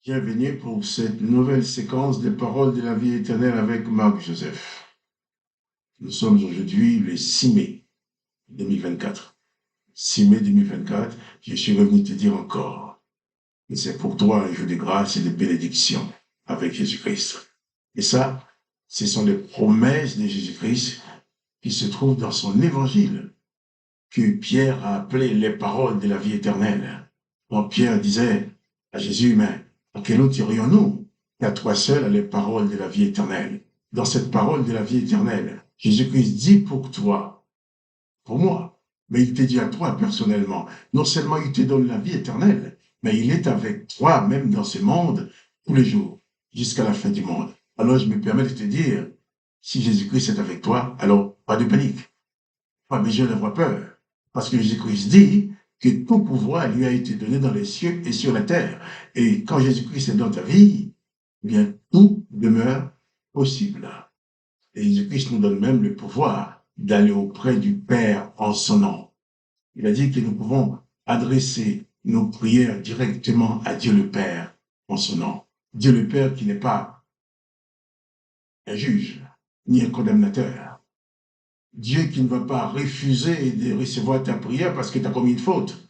Bienvenue pour cette nouvelle séquence des paroles de la vie éternelle avec Marc Joseph. Nous sommes aujourd'hui le 6 mai 2024. 6 mai 2024, je suis revenu te dire encore que c'est pour toi un jour de grâce et de bénédiction avec Jésus-Christ. Et ça, ce sont les promesses de Jésus-Christ qui se trouvent dans son évangile, que Pierre a appelé les paroles de la vie éternelle. Quand Pierre disait à Jésus, mais à quel autre irions-nous qu'à toi seul à les paroles de la vie éternelle? Dans cette parole de la vie éternelle, Jésus-Christ dit pour toi, pour moi, mais il te dit à toi personnellement. Non seulement il te donne la vie éternelle, mais il est avec toi même dans ce monde tous les jours, jusqu'à la fin du monde. Alors je me permets de te dire, si Jésus-Christ est avec toi, alors pas de panique, pas besoin d'avoir peur. Parce que Jésus-Christ dit que tout pouvoir lui a été donné dans les cieux et sur la terre. Et quand Jésus-Christ est dans ta vie, eh bien, tout demeure possible. Et Jésus-Christ nous donne même le pouvoir d'aller auprès du Père en son nom. Il a dit que nous pouvons adresser nos prières directement à Dieu le Père en son nom. Dieu le Père qui n'est pas un juge, ni un condamnateur. Dieu qui ne va pas refuser de recevoir ta prière parce que tu as commis une faute.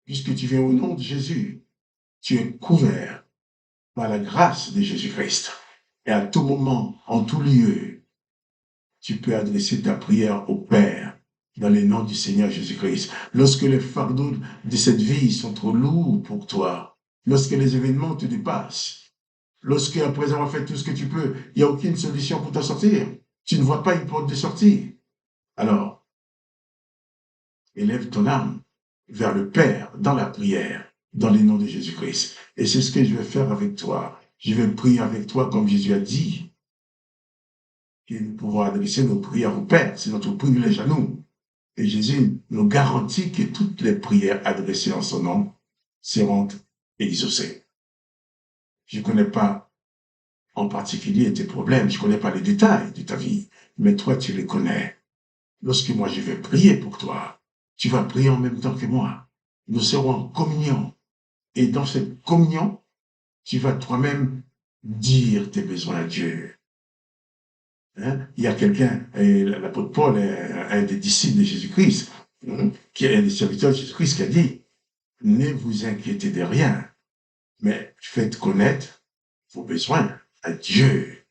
Puisque tu viens au nom de Jésus, tu es couvert par la grâce de Jésus-Christ. Et à tout moment, en tout lieu, tu peux adresser ta prière au Père dans le nom du Seigneur Jésus-Christ. Lorsque les fardeaux de cette vie sont trop lourds pour toi, lorsque les événements te dépassent, lorsque, après avoir fait tout ce que tu peux, il n'y a aucune solution pour t'en sortir, tu ne vois pas une porte de sortie, alors, élève ton âme vers le Père dans la prière, dans le nom de Jésus-Christ. Et c'est ce que je vais faire avec toi. Je vais prier avec toi comme Jésus a dit. Et nous pouvons adresser nos prières au Père. C'est notre privilège à nous. Et Jésus nous garantit que toutes les prières adressées en son nom seront exaucées. Je ne connais pas en particulier tes problèmes, je ne connais pas les détails de ta vie, mais toi, tu les connais. Lorsque moi, je vais prier pour toi, tu vas prier en même temps que moi. Nous serons en communion. Et dans cette communion, tu vas toi-même dire tes besoins à Dieu. Hein? Il y a quelqu'un, l'apôtre Paul, un des disciples de Jésus-Christ, qui est un des serviteurs de Jésus-Christ, qui a dit, ne vous inquiétez de rien, mais faites connaître vos besoins à Dieu.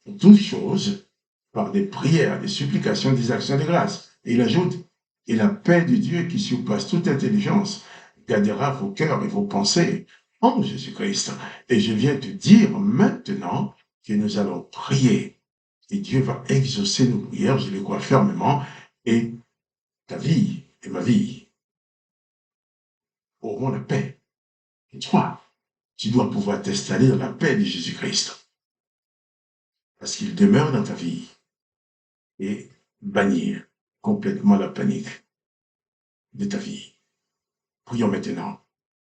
Pour toutes choses, par des prières, des supplications, des actions de grâce. Et il ajoute, et la paix de Dieu qui surpasse toute intelligence gardera vos cœurs et vos pensées en Jésus-Christ. Et je viens te dire maintenant que nous allons prier. Et Dieu va exaucer nos prières, je le crois fermement, et ta vie et ma vie auront la paix. Et toi, tu dois pouvoir t'installer dans la paix de Jésus-Christ. Parce qu'il demeure dans ta vie. Et bannir complètement la panique de ta vie. Prions maintenant.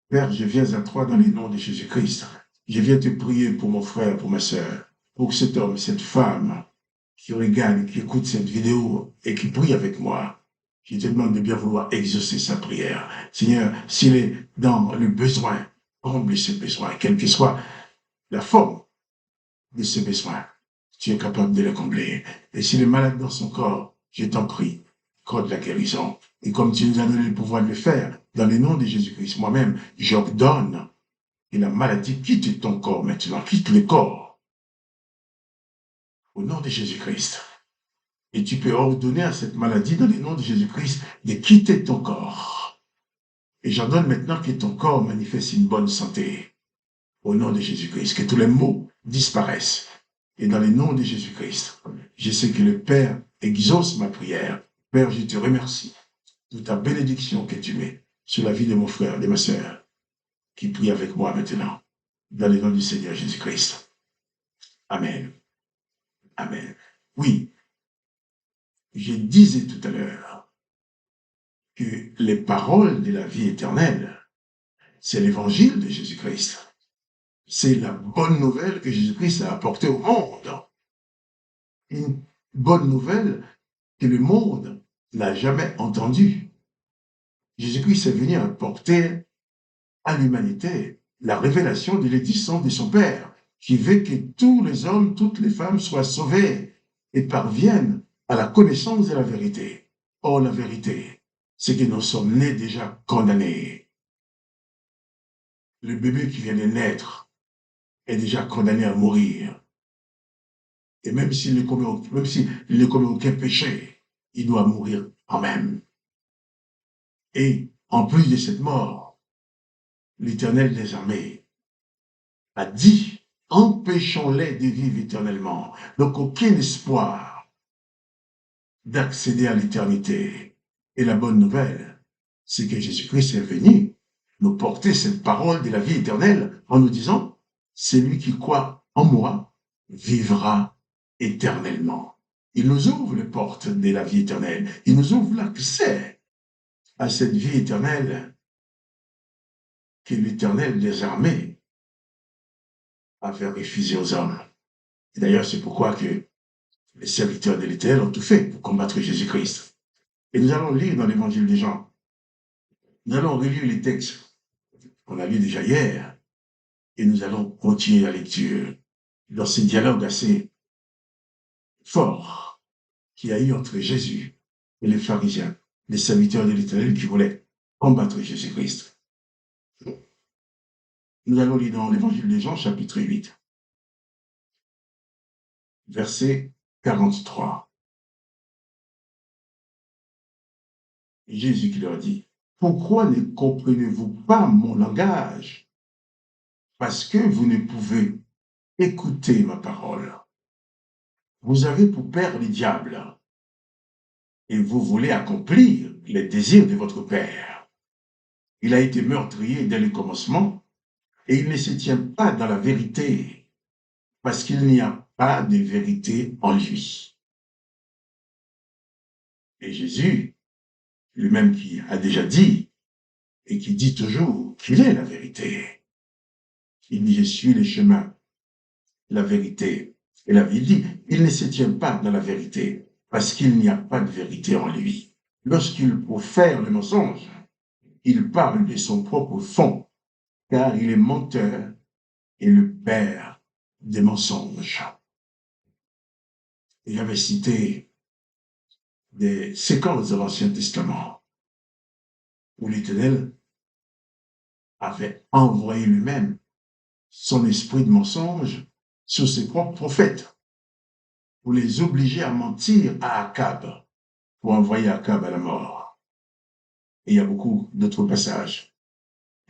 Père, je viens à toi dans le nom de Jésus-Christ. Je viens te prier pour mon frère, pour ma sœur, pour cet homme, cette femme qui regarde, qui écoute cette vidéo et qui prie avec moi. Je te demande de bien vouloir exaucer sa prière. Seigneur, s'il est dans le besoin, comble ce besoin, quelle que soit la forme de ce besoin, tu es capable de le combler. Et s'il est malade dans son corps, je t'en prie, accorde la guérison. Et comme tu nous as donné le pouvoir de le faire, dans le nom de Jésus-Christ, moi-même, j'ordonne que la maladie quitte ton corps maintenant, quitte le corps. Au nom de Jésus-Christ. Et tu peux ordonner à cette maladie, dans le nom de Jésus-Christ, de quitter ton corps. Et j'ordonne maintenant que ton corps manifeste une bonne santé. Au nom de Jésus-Christ, que tous les maux disparaissent. Et dans le nom de Jésus-Christ, je sais que le Père exauce ma prière. Père, je te remercie de ta bénédiction que tu mets sur la vie de mon frère, de ma sœur, qui prie avec moi maintenant, dans le nom du Seigneur Jésus-Christ. Amen. Amen. Oui, je disais tout à l'heure que les paroles de la vie éternelle, c'est l'évangile de Jésus-Christ. C'est la bonne nouvelle que Jésus-Christ a apportée au monde. Une bonne nouvelle que le monde n'a jamais entendue. Jésus-Christ est venu apporter à l'humanité la révélation de l'existence de son Père, qui veut que tous les hommes, toutes les femmes soient sauvés et parviennent à la connaissance de la vérité. Or, la vérité, c'est que nous sommes nés déjà condamnés. Le bébé qui vient de naître est déjà condamné à mourir. Et même s'il ne commet aucun péché, il doit mourir quand même. Et en plus de cette mort, l'Éternel des armées a dit, empêchons-les de vivre éternellement. Donc aucun espoir d'accéder à l'éternité. Et la bonne nouvelle, c'est que Jésus-Christ est venu nous porter cette parole de la vie éternelle en nous disant, celui qui croit en moi vivra éternellement. Il nous ouvre les portes de la vie éternelle. Il nous ouvre l'accès à cette vie éternelle que l'Éternel des armées avait refusé aux hommes. Et d'ailleurs, c'est pourquoi que les serviteurs de l'Éternel ont tout fait pour combattre Jésus-Christ. Et nous allons lire dans l'Évangile de Jean. Nous allons relire les textes qu'on a lus déjà hier. Et nous allons continuer la lecture dans ce dialogue assez fort qu'il y a eu entre Jésus et les pharisiens, les serviteurs de l'Éternel qui voulaient combattre Jésus-Christ. Nous allons lire dans l'Évangile de Jean, chapitre 8, verset 43. Jésus qui leur dit, « Pourquoi ne comprenez-vous pas mon langage? Parce que vous ne pouvez écouter ma parole. Vous avez pour père le diable, et vous voulez accomplir les désirs de votre père. Il a été meurtrier dès le commencement, et il ne se tient pas dans la vérité, parce qu'il n'y a pas de vérité en lui. » Et Jésus, lui-même qui a déjà dit, et qui dit toujours qu'il est la vérité, il dit, je suis le chemin, la vérité et la vie. Il dit, il ne se tient pas dans la vérité, parce qu'il n'y a pas de vérité en lui. Lorsqu'il profère le mensonge, il parle de son propre fond, car il est menteur et le père des mensonges. Et j'avais cité des séquences de l'Ancien Testament où l'Éternel avait envoyé lui-même son esprit de mensonge sur ses propres prophètes pour les obliger à mentir à Akab, pour envoyer Akab à la mort. Et il y a beaucoup d'autres passages.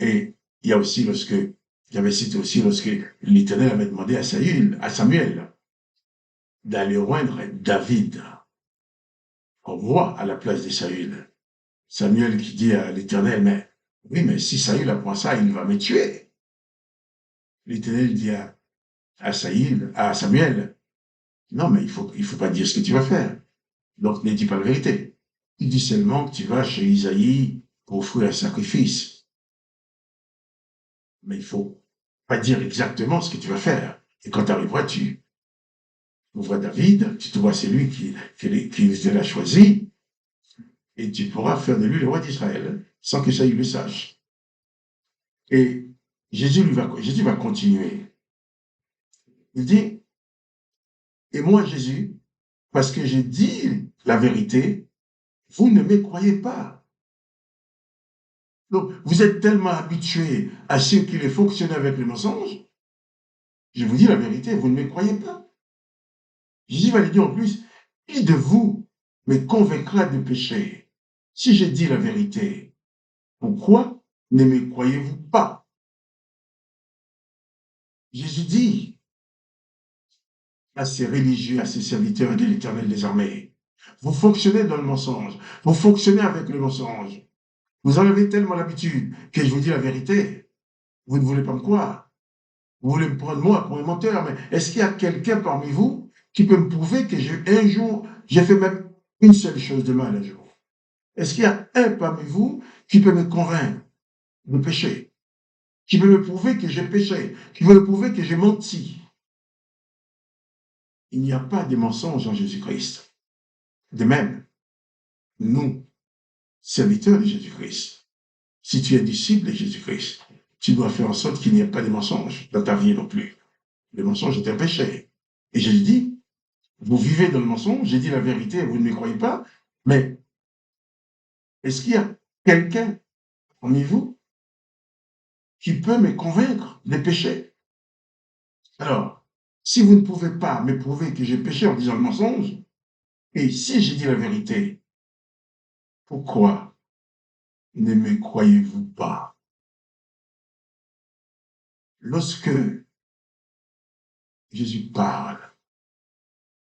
Et il y a aussi j'avais cité aussi lorsque l'Éternel avait demandé à Samuel d'aller joindre David comme roi à la place de Saül. Samuel qui dit à l'Éternel, mais oui, mais si Saül apprend ça, il va me tuer. L'Éternel dit à Samuel, non, mais il faut pas dire ce que tu vas faire. Donc, ne dis pas la vérité. Il dit seulement que tu vas chez Isaïe pour offrir un sacrifice. Mais il faut pas dire exactement ce que tu vas faire. Et quand tu arriveras, tu vois David, tu te vois c'est lui qui l'a choisi, et tu pourras faire de lui le roi d'Israël, sans que ça il le sache. Et Jésus va continuer. Il dit, et moi Jésus, parce que j'ai dit la vérité, vous ne me croyez pas. Donc, vous êtes tellement habitués à ce qu'il est fonctionné avec le mensonge, je vous dis la vérité, vous ne me croyez pas. Jésus va lui dire en plus, qui de vous me convaincra de péché? Si j'ai dit la vérité, pourquoi ne me croyez-vous pas? Jésus dit à ces religieux, à ces serviteurs de l'Éternel des armées, vous fonctionnez dans le mensonge, vous fonctionnez avec le mensonge. Vous en avez tellement l'habitude que je vous dis la vérité. Vous ne voulez pas me croire. Vous voulez me prendre moi pour un menteur, mais est-ce qu'il y a quelqu'un parmi vous qui peut me prouver que un jour, j'ai fait même une seule chose de mal un jour? Est-ce qu'il y a un parmi vous qui peut me convaincre de pécher? Qui peut me prouver que j'ai péché? Qui peut me prouver que j'ai menti? Il n'y a pas de mensonge en Jésus-Christ. De même, nous, serviteurs de Jésus-Christ, si tu es disciple de Jésus-Christ, tu dois faire en sorte qu'il n'y ait pas de mensonges dans ta vie non plus. Le mensonge est un péché. Et Jésus dit, vous vivez dans le mensonge, j'ai dit la vérité, vous ne me croyez pas, mais est-ce qu'il y a quelqu'un parmi vous qui peut me convaincre des péchés? Alors, si vous ne pouvez pas me prouver que j'ai péché en disant le mensonge, et si j'ai dit la vérité, pourquoi ne me croyez-vous pas? Lorsque Jésus parle,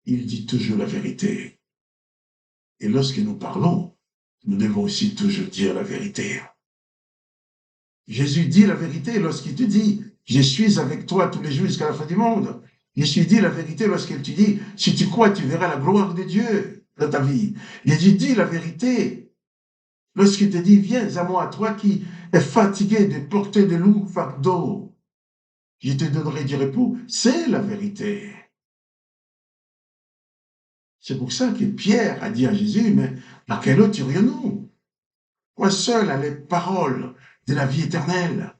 il dit toujours la vérité. Et lorsque nous parlons, nous devons aussi toujours dire la vérité. Jésus dit la vérité lorsqu'il te dit, je suis avec toi tous les jours jusqu'à la fin du monde. Jésus dit la vérité lorsqu'il te dit, si tu crois, tu verras la gloire de Dieu dans ta vie. Jésus dit la vérité lorsqu'il te dit, viens à moi, toi qui es fatigué de porter de lourds fardeaux, je te donnerai du repos. C'est la vérité. C'est pour ça que Pierre a dit à Jésus, mais par quelle eau tirions-nous? Moi seul a les paroles de la vie éternelle.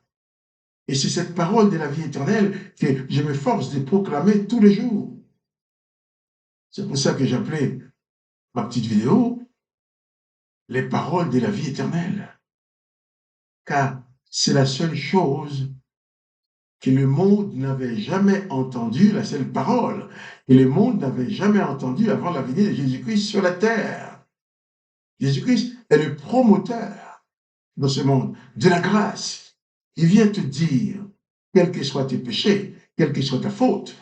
Et c'est cette parole de la vie éternelle que je me force de proclamer tous les jours. C'est pour ça que j'appelais ma petite vidéo les paroles de la vie éternelle. Car c'est la seule chose que le monde n'avait jamais entendue, la seule parole que le monde n'avait jamais entendue avant la venue de Jésus-Christ sur la terre. Jésus-Christ est le promoteur dans ce monde de la grâce. Il vient te dire, quels que soient tes péchés, quelle que soit ta faute,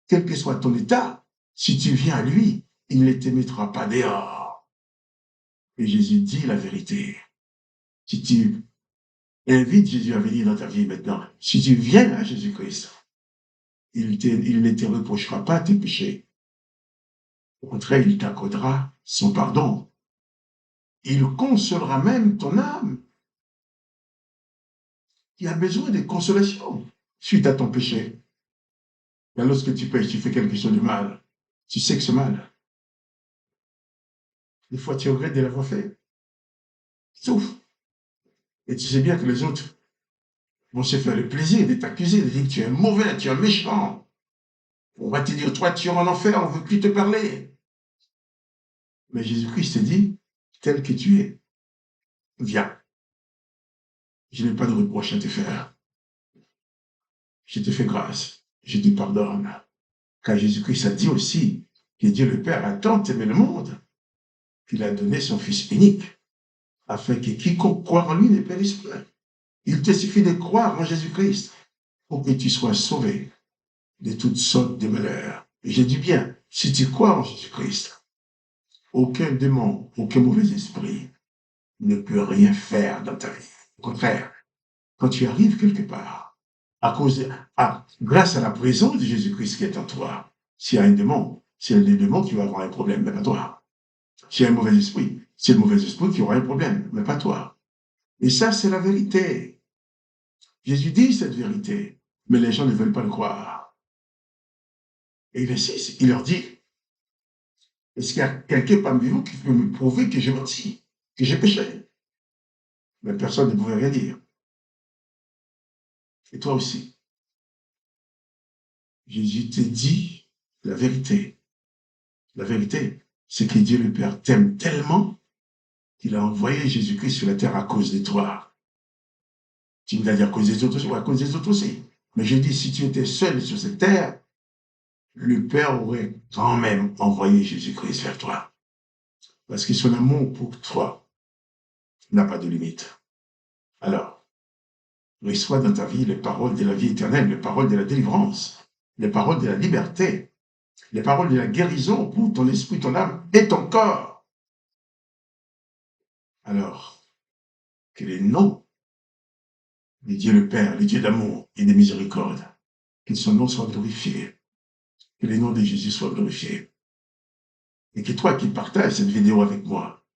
quel que soit ton état, si tu viens à lui, il ne te mettra pas dehors. Et Jésus dit la vérité. Si tu invites Jésus à venir dans ta vie maintenant, si tu viens à Jésus-Christ, il ne te reprochera pas tes péchés. Au contraire, il t'accordera son pardon. Il consolera même ton âme qui a besoin de consolation suite à ton péché. Et lorsque tu pêches, tu fais quelque chose de mal. Tu sais que c'est mal. Des fois, tu regrettes de l'avoir fait. Tu souffres. Et tu sais bien que les autres vont se faire le plaisir de t'accuser, de dire que tu es mauvais, tu es méchant. On va te dire, toi, tu es en enfer, on ne veut plus te parler. Mais Jésus-Christ te dit, tel que tu es, viens. Je n'ai pas de reproche à te faire. Je te fais grâce. Je te pardonne. Car Jésus-Christ a dit aussi que Dieu le Père a tant aimé le monde qu'il a donné son Fils unique, afin que quiconque croit en lui ne périsse pas. Il te suffit de croire en Jésus-Christ pour que tu sois sauvé de toutes sortes de malheurs. Et je dis bien, si tu crois en Jésus-Christ, aucun démon, aucun mauvais esprit ne peut rien faire dans ta vie. Au contraire, quand tu arrives quelque part, grâce à la présence de Jésus-Christ qui est en toi, s'il y a un démon, c'est le démon qui va avoir un problème, mais pas toi. S'il y a un mauvais esprit, c'est le mauvais esprit qui aura un problème, mais pas toi. Et ça, c'est la vérité. Jésus dit cette vérité, mais les gens ne veulent pas le croire. Et il insiste, il leur dit, est-ce qu'il y a quelqu'un parmi vous qui peut me prouver que j'ai menti, que j'ai péché? Mais personne ne pouvait rien dire. Et toi aussi. Jésus te dit la vérité. La vérité, c'est que Dieu le Père t'aime tellement qu'il a envoyé Jésus-Christ sur la terre à cause de toi. Tu me l'as dit à cause des autres aussi, ou à cause des autres aussi. Mais je dis, si tu étais seul sur cette terre, le Père aurait quand même envoyé Jésus-Christ vers toi. Parce que son amour pour toi n'a pas de limite. Alors, reçois dans ta vie les paroles de la vie éternelle, les paroles de la délivrance, les paroles de la liberté, les paroles de la guérison pour ton esprit, ton âme et ton corps. Alors, que les noms de Dieu le Père, le Dieu d'amour et de miséricorde, que son nom soit glorifié, que les noms de Jésus soient glorifiés. Et que toi qui partages cette vidéo avec moi,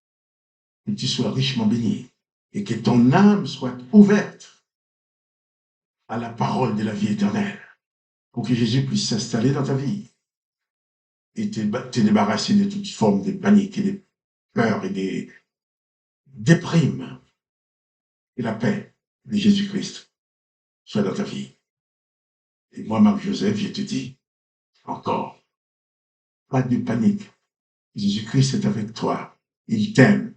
que tu sois richement béni et que ton âme soit ouverte à la parole de la vie éternelle pour que Jésus puisse s'installer dans ta vie et te débarrasser de toute forme de panique et de peur et de déprime et la paix de Jésus-Christ. soit dans ta vie. Et moi, Marc-Joseph, je te dis encore, pas de panique. Jésus-Christ est avec toi. Il t'aime.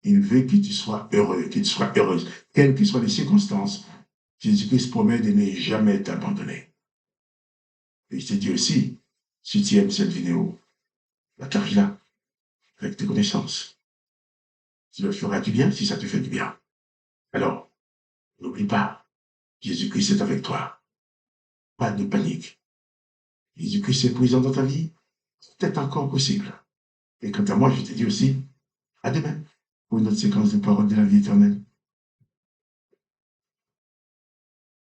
Il veut que tu sois heureux, que tu sois heureuse. Quelles que soient les circonstances, Jésus-Christ promet de ne jamais t'abandonner. Et je te dis aussi, si tu aimes cette vidéo, partage-la avec tes connaissances. Tu le feras du bien si ça te fait du bien. Alors, n'oublie pas, Jésus-Christ est avec toi. Pas de panique. Jésus-Christ est présent dans ta vie. C'est encore possible. Et quant à moi, je te dis aussi, à demain pour une autre séquence de paroles de la vie éternelle.